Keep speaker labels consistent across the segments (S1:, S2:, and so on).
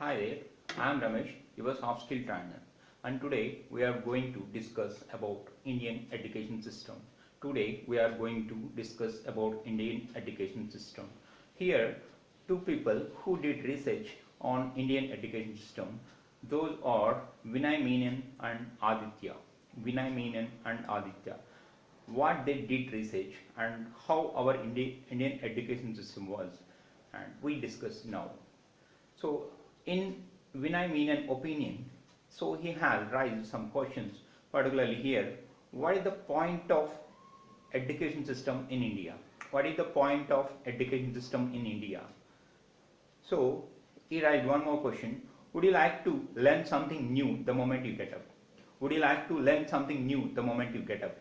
S1: Hi there, I am Ramesh, your soft skill trainer, and today we are going to discuss about Indian education system. Today we are going to discuss about Indian education system. Here, two people who did research on Indian education system. Those are Vinay Menon and Aditya. Vinay Menon and Aditya. What they did research and how our Indian education system was, and we discuss now. So, in Vinay Menon opinion, so he has raised some questions, particularly here. What is the point of education system in India? What is the point of education system in India? So, he raised one more question. Would you like to learn something new the moment you get up? Would you like to learn something new the moment you get up?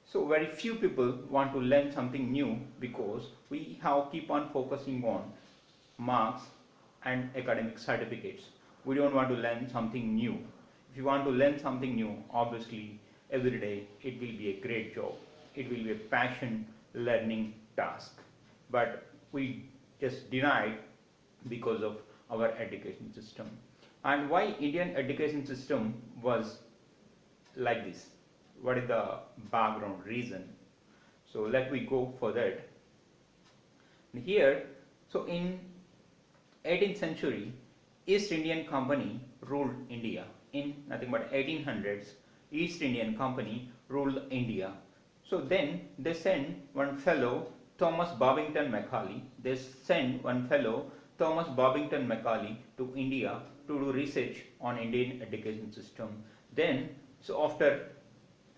S1: So very few people want to learn something new because we have keep on focusing on marks and academic certificates. We don't want to learn something new. If you want to learn something new, obviously every day it will be a great job. It will be a passion learning task. But we just deny it because of our education system. And why Indian education system was like this? What is the background reason? So let me go for that. Here, so in 18th century, East Indian Company ruled India. In nothing but 1800s, East Indian Company ruled India. So then they sent one fellow, Thomas Babington Macaulay. They sent one fellow, Thomas Babington Macaulay, to India to do research on Indian education system. Then, so after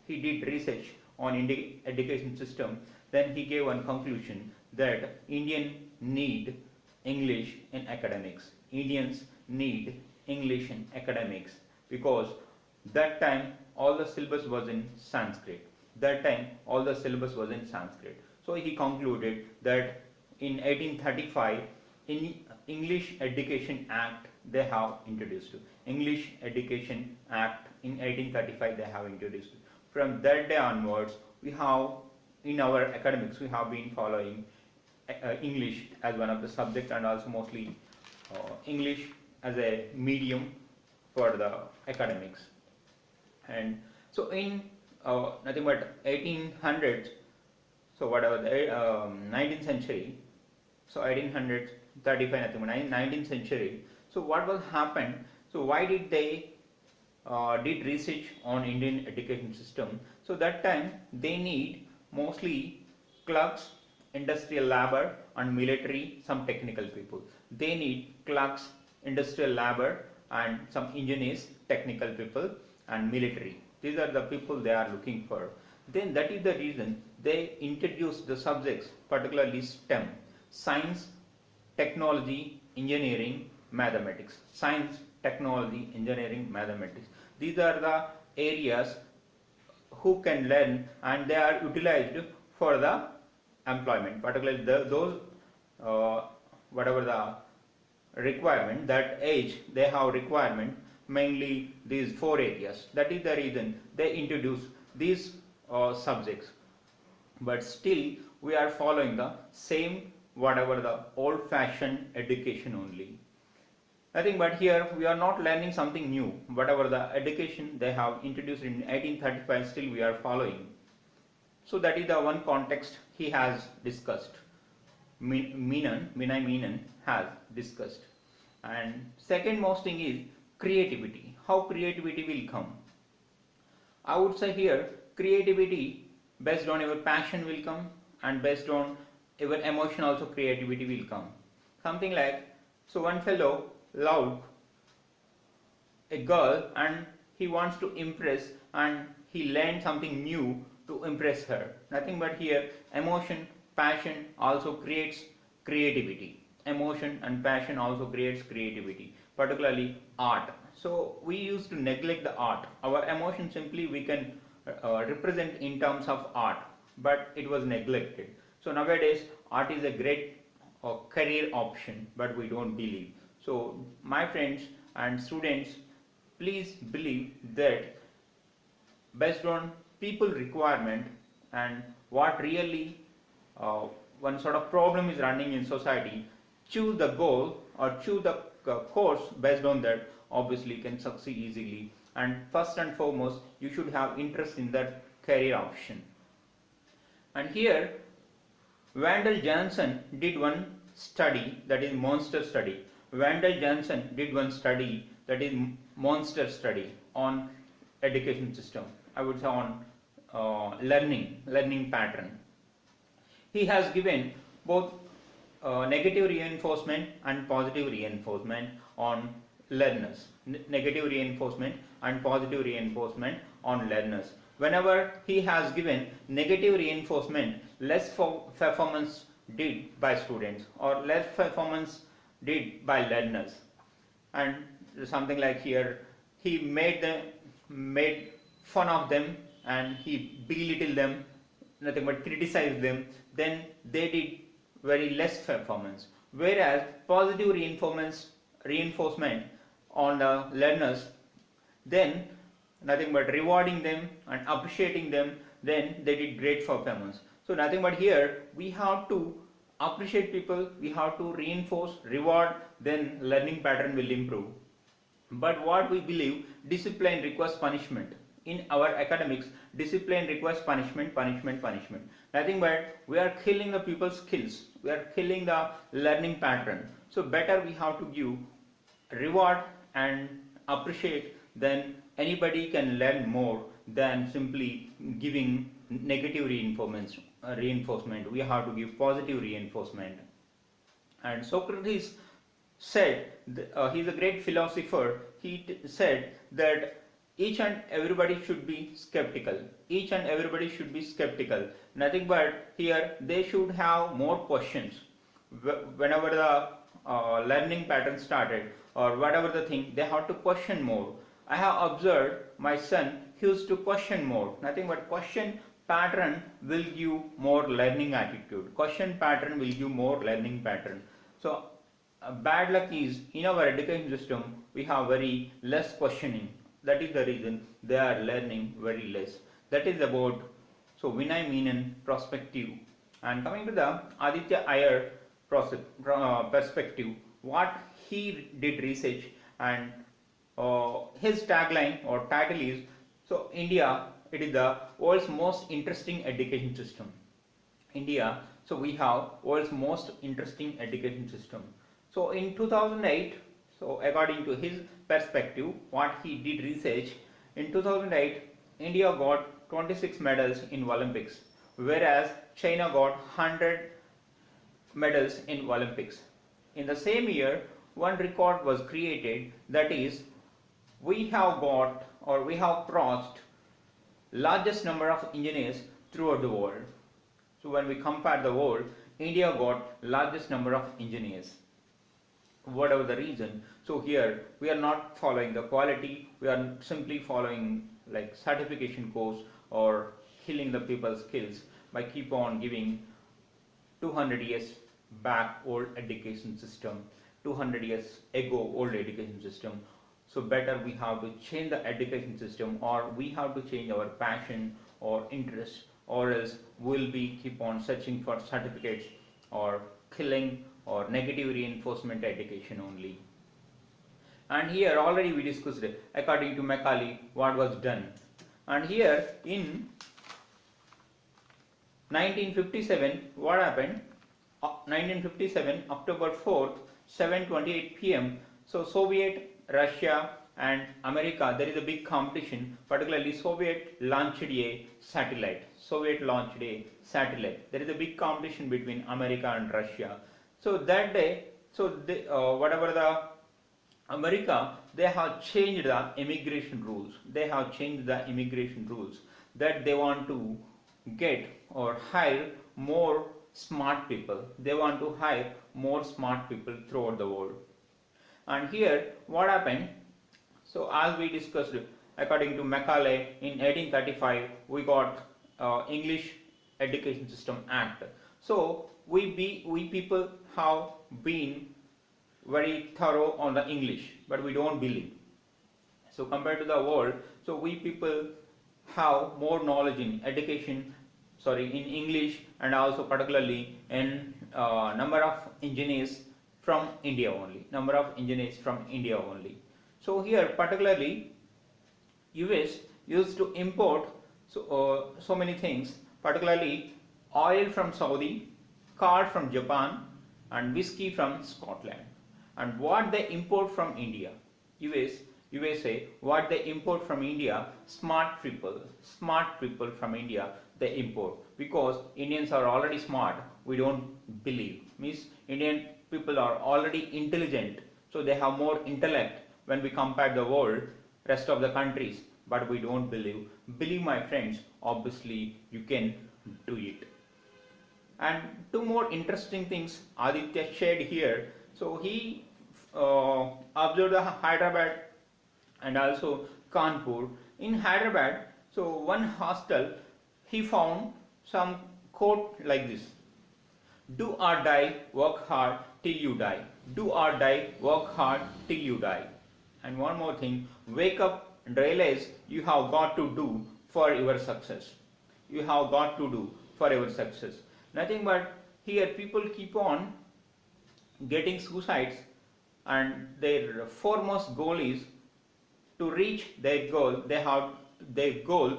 S1: he did research on Indian education system, then he gave one conclusion that Indian need English in academics. Indians need English in academics because that time all the syllabus was in Sanskrit. That time all the syllabus was in Sanskrit. So he concluded that in 1835 in English Education Act they have introduced. English Education Act in 1835 they have introduced. From that day onwards, we have in our academics we have been following English as one of the subjects and also mostly English as a medium for the academics. And so in nothing but 1800s, so whatever the 19th century, so 1835 nothing but 19th century. So what was happened? So why did they did research on Indian education system? So that time they need mostly clerks, industrial labor and military, some technical people. They need clerks, industrial labor and some engineers, technical people and military. These are the people they are looking for. Then that is the reason they introduced the subjects, particularly STEM, science, technology, engineering, mathematics. Science, technology, engineering, mathematics. These are the areas who can learn and they are utilized for the employment, particularly those whatever the requirement, that age they have requirement, mainly these four areas. That is the reason they introduce these subjects. But still we are following the same whatever the old-fashioned education only. Nothing but here we are not learning something new. Whatever the education they have introduced in 1835, still we are following. So that is the one context he has discussed. Vinay Menon has discussed. And second most thing is creativity. How creativity will come? I would say here creativity based on your passion will come and based on your emotion also creativity will come. Something like, so one fellow loved a girl and he wants to impress and he learned something new to impress her. Nothing but here emotion, passion also creates creativity. Emotion and passion also creates creativity, particularly art. So we used to neglect the art. Our emotion simply we can represent in terms of art, but it was neglected. So nowadays art is a great career option, but we don't believe. So my friends and students, please believe that based on people requirement and what really one sort of problem is running in society, choose the goal or choose the course based on that obviously can succeed easily. And first and foremost, you should have interest in that career option. And here Vandal Jansen did one study, that is monster study. Vandal Jansen did one study, that is monster study on education system. I would say on learning pattern. He has given both negative reinforcement and positive reinforcement on learners. Negative reinforcement and positive reinforcement on learners. Whenever he has given negative reinforcement, less performance did by students or less performance did by learners. And something like here, he made fun of them and he belittled them, nothing but criticized them, then they did very less performance. Whereas positive reinforcement on the learners, then nothing but rewarding them and appreciating them, then they did great performance. So nothing but here we have to appreciate people, we have to reinforce, reward, then learning pattern will improve. But what we believe, discipline requires punishment. In our academics, discipline requires punishment. Nothing but we are killing the people's skills, we are killing the learning pattern. So better we have to give reward and appreciate, then anybody can learn more than simply giving negative reinforcement. We have to give positive reinforcement. And Socrates said, he's a great philosopher, he said that each and everybody should be skeptical. Each and everybody should be skeptical. Nothing but here they should have more questions. Whenever the learning pattern started or whatever the thing, they have to question more. I have observed my son, he used to question more. Nothing but question pattern will give more learning attitude. Question pattern will give more learning pattern. So bad luck is in our education system we have very less questioning. That is the reason they are learning very less. That is about Vinay Menon perspective. And coming to the Aditya Iyer perspective, what he did research, and his tagline or title is, India, it is the world's most interesting education system. India, we have world's most interesting education system. So in 2008, according to his perspective, what he did research, in 2008, India got 26 medals in Olympics, whereas China got 100 medals in Olympics. In the same year, one record was created, that is, we have got or we have crossed largest number of engineers throughout the world. So when we compare the world, India got largest number of engineers. Whatever the reason, here we are not following the quality, we are simply following like certification course or killing the people's skills by keep on giving 200 years back old education system, 200 years ago old education system. So better we have to change the education system, or we have to change our passion or interest, or else we'll be keep on searching for certificates or killing or negative reinforcement education only. And here already we discussed it, according to Macaulay what was done. And here in 1957 what happened? 1957 October 4th 7:28 p.m. Soviet, Russia and America, there is a big competition, particularly Soviet launched a satellite. There is a big competition between America and Russia. So that day, whatever the America, they have changed the immigration rules. That they want to get or hire more smart people. They want to hire more smart people throughout the world. And here, what happened? As we discussed, according to Macaulay, in 1835, we got English Education System Act. So we people have been very thorough on the English, but we don't believe. So compared to the world, we people have more knowledge in education, in English, and also particularly in number of engineers from India only. Number of engineers from India only. So here particularly US used to import so many things, particularly oil from Saudi, car from Japan, and whiskey from Scotland. And what they import from India, USA, what they import from India, smart people from India they import, because Indians are already smart, we don't believe. Means Indian people are already intelligent, so they have more intellect when we compare the world, rest of the countries, but we don't believe. Believe my friends, obviously you can do it. And two more interesting things Aditya shared here. So he observed the Hyderabad and also Kanpur. In Hyderabad, so one hostel, he found some quote like this: "Do or die, work hard till you die. Do or die, work hard till you die." And one more thing, wake up and realize you have got to do for your success. You have got to do for your success. Nothing but here people keep on getting suicides, and their foremost goal is to reach their goal. They have their goal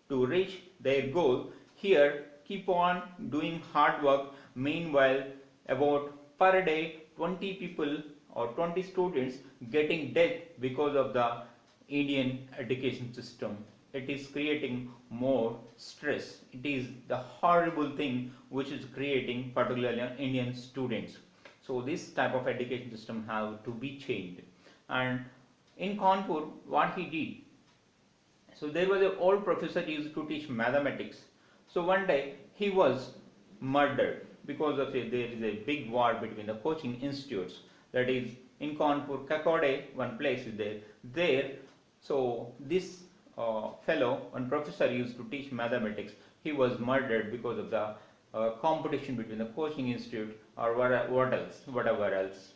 S1: to reach their goal. Here keep on doing hard work. Meanwhile, about per day 20 people or 20 students getting death because of the Indian education system. It is creating more stress. It is the horrible thing which is creating particularly Indian students. So this type of education system have to be changed. And in Kanpur, what he did, so there was an old professor used to teach mathematics. So one day he was murdered because of there is a big war between the coaching institutes. That is in Kanpur, Kakode, one place is there. There, so this fellow, one professor used to teach mathematics. He was murdered because of the competition between the coaching institute or whatever else.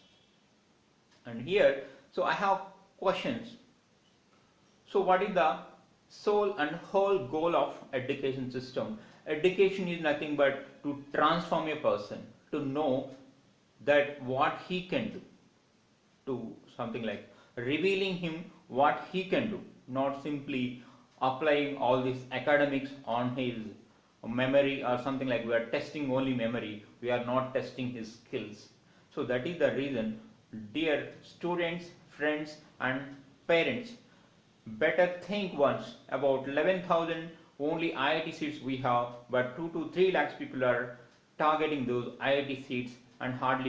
S1: And here, so I have questions. So what is the soul and whole goal of education system? Education is nothing but to transform a person, to know that what he can do, to something like revealing him what he can do, not simply applying all these academics on his memory or something like we are testing only memory, we are not testing his skills. So that is the reason, dear students, friends and parents, better think once about 11,000 only IIT seats we have, but 2 to 3 lakhs people are targeting those IIT seats and hardly